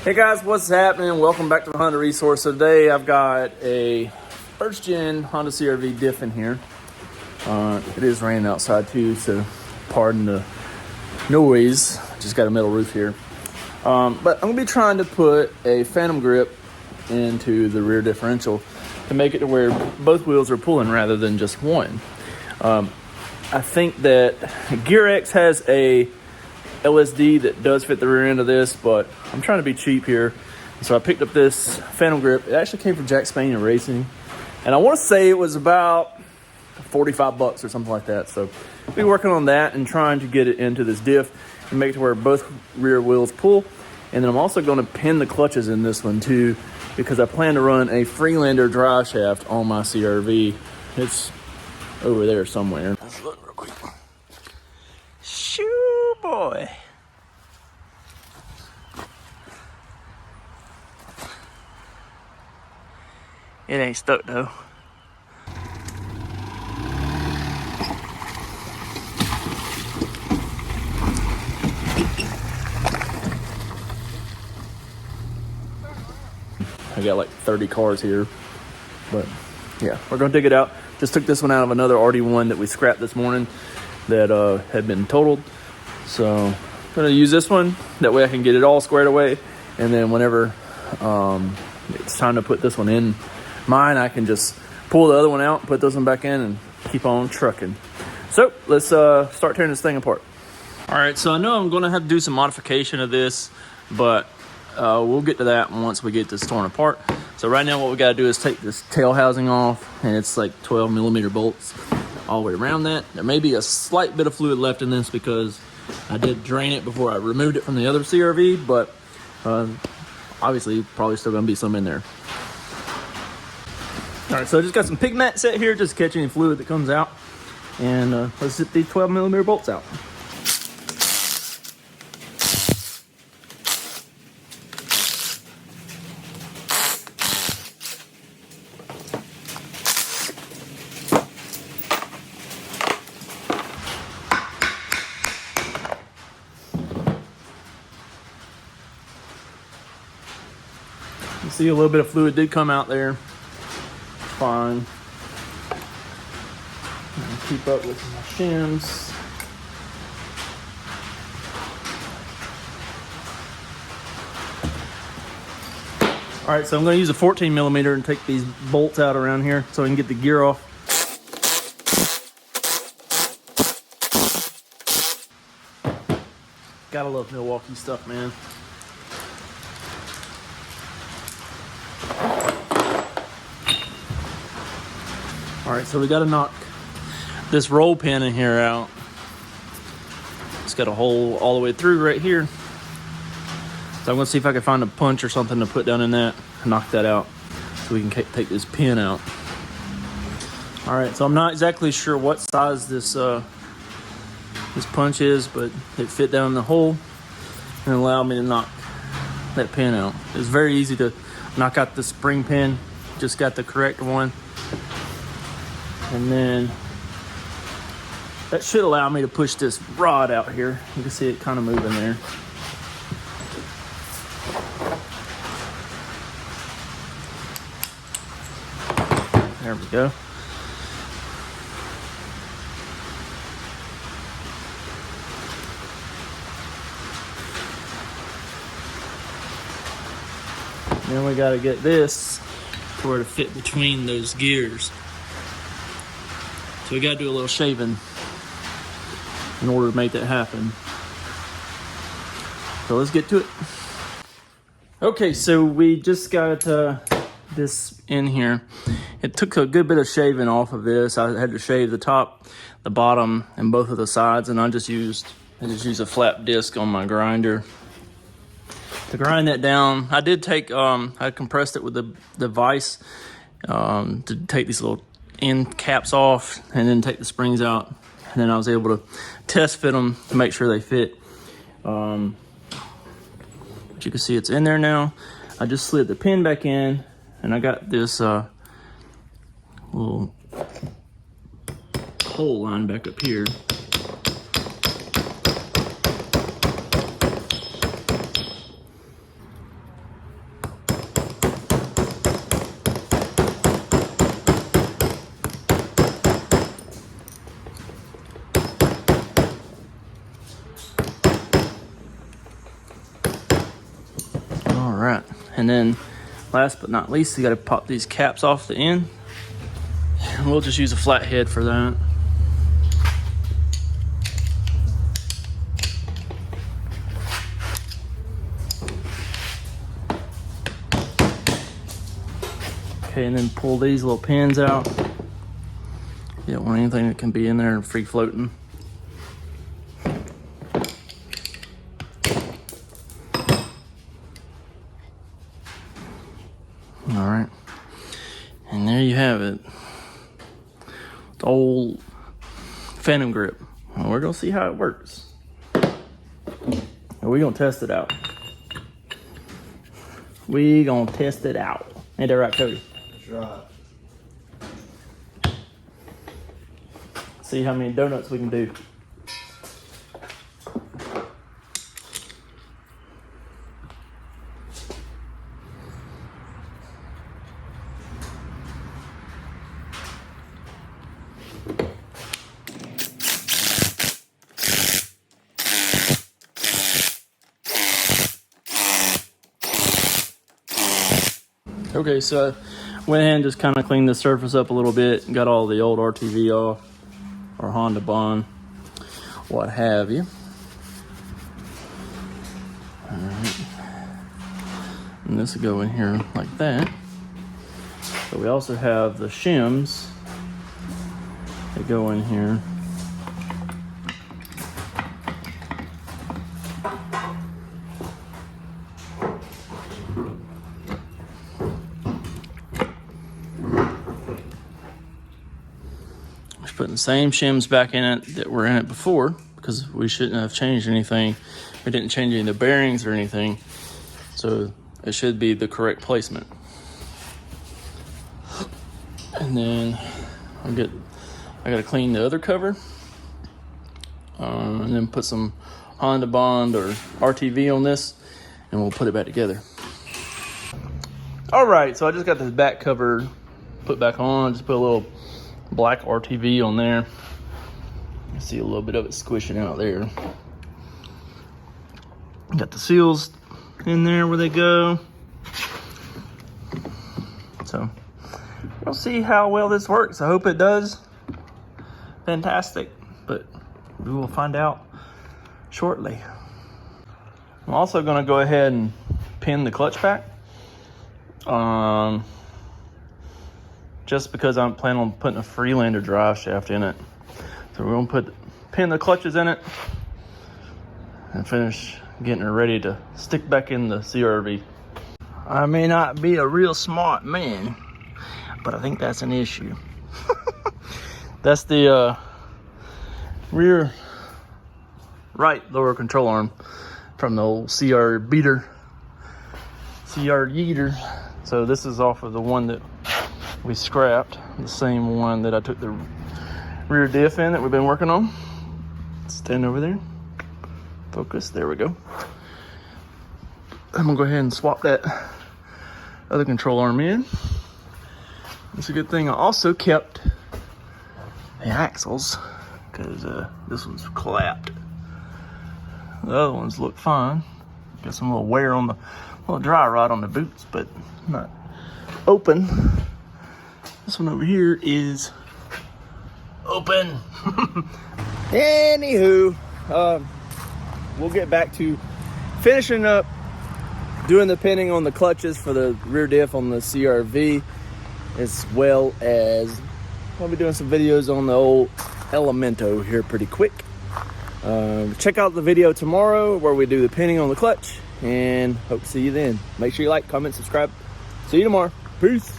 Hey guys, what's happening? Welcome back to the Honda Resource. So today I've got a first gen Honda CRV diff in here. It is raining outside too, so pardon the noise. Just got a metal roof here. But I'm gonna be trying to put a phantom grip into the rear differential to make it to where both wheels are pulling rather than just one. I think that GearX has a LSD that does fit the rear end of this, but I'm trying to be cheap here. So I picked up this phantom grip. It actually came from Jack Spanier Racing, and I want to say it was about 45 bucks or something like that. So I'll be working on that and trying to get it into this diff and make it to where both rear wheels pull. And then I'm also going to pin the clutches in this one too, because I plan to run a Freelander drive shaft on my CRV. It's over there somewhere. Let's look real quick. Shoo, boy. It ain't stuck though. I got like 30 cars here, but yeah, we're gonna dig it out. Just took this one out of another RD1 that we scrapped this morning that had been totaled. So I'm gonna use this one. That way I can get it all squared away. And then whenever it's time to put this one in mine, I can just pull the other one out, put this one back in, and keep on trucking. So let's start tearing this thing apart. All right, so I know I'm gonna have to do some modification of this, but we'll get to that once we get this torn apart. So right now what we gotta do is take this tail housing off, and it's like 12 millimeter bolts all the way around that. There may be a slight bit of fluid left in this because I did drain it before I removed it from the other CRV, but obviously probably still gonna be some in there. All right, so I just got some pig mat set here, just catch any fluid that comes out. And let's get these 12 millimeter bolts out. You see a little bit of fluid did come out there. Fine. Keep up with my shims. All right, so I'm going to use a 14 millimeter and take these bolts out around here so I can get the gear off. Gotta love Milwaukee stuff, man. All right, so we got to knock this roll pin in here out. It's got a hole all the way through right here. So I'm gonna see if I can find a punch or something to put down in that and knock that out so we can take this pin out. All right, so I'm not exactly sure what size this punch is, but it fit down in the hole and allowed me to knock that pin out. It's very easy to knock out the spring pin. Just got the correct one. And then that should allow me to push this rod out here. You can see it kind of moving there. There we go. Then we got to get this to where to fit between those gears. So we got to do a little shaving in order to make that happen. So let's get to it. Okay, so we just got this in here. It took a good bit of shaving off of this. I had to shave the top, the bottom, and both of the sides, and I just used a flat disc on my grinder to grind that down. I did take I compressed it with the vise to take these little end caps off and then take the springs out, and then I was able to test fit them to make sure they fit. But you can see it's in there now. I just slid the pin back in, and I got this little hole line back up here. right, and then last but not least, you got to pop these caps off the end. And we'll just use a flat head for that. Okay, and then pull these little pins out. You don't want anything that can be in there and free floating. All right, and there you have it. The old Phantom grip. Well, we're gonna see how it works. And we're gonna test it out. We gonna test it out. Ain't that right, Cody? That's right. See how many donuts we can do. Okay, so I went ahead and just kind of cleaned the surface up a little bit and got all the old RTV off, or Honda bond, what have you. All right. And this will go in here like that. But we also have the shims that go in here. Putting the same shims back in it that were in it before, because we shouldn't have changed anything. We didn't change any of the bearings or anything, so it should be the correct placement. And then I gotta clean the other cover, and then put some Honda bond or RTV on this, and we'll put it back together. All right, so I just got this back cover put back on. Just put a little black RTV on there. You see a little bit of it squishing out there. Got the seals in there where they go. So we'll see how well this works. I hope it does. Fantastic, but we will find out shortly. I'm also going to go ahead and pin the clutch back. Just because I'm planning on putting a Freelander drive shaft in it. So we're gonna pin the clutches in it and finish getting it ready to stick back in the CRV. I may not be a real smart man, but I think that's an issue. That's the rear right lower control arm from the old CR-Yeeter. So this is off of the one that we scrapped, the same one that I took the rear diff in that we've been working on. Stand over there. Focus. There we go. I'm gonna go ahead and swap that other control arm in. It's a good thing I also kept the axles, because this one's clapped. The other ones look fine. Got some little wear on the little dry rot on the boots, but not open. This one over here is open. Anywho, we'll get back to finishing up doing the pinning on the clutches for the rear diff on the CRV, as well as I'll be doing some videos on the old Elemento here pretty quick. Check out the video tomorrow where we do the pinning on the clutch, and hope to see you then. Make sure you like, comment, subscribe. See you tomorrow. Peace.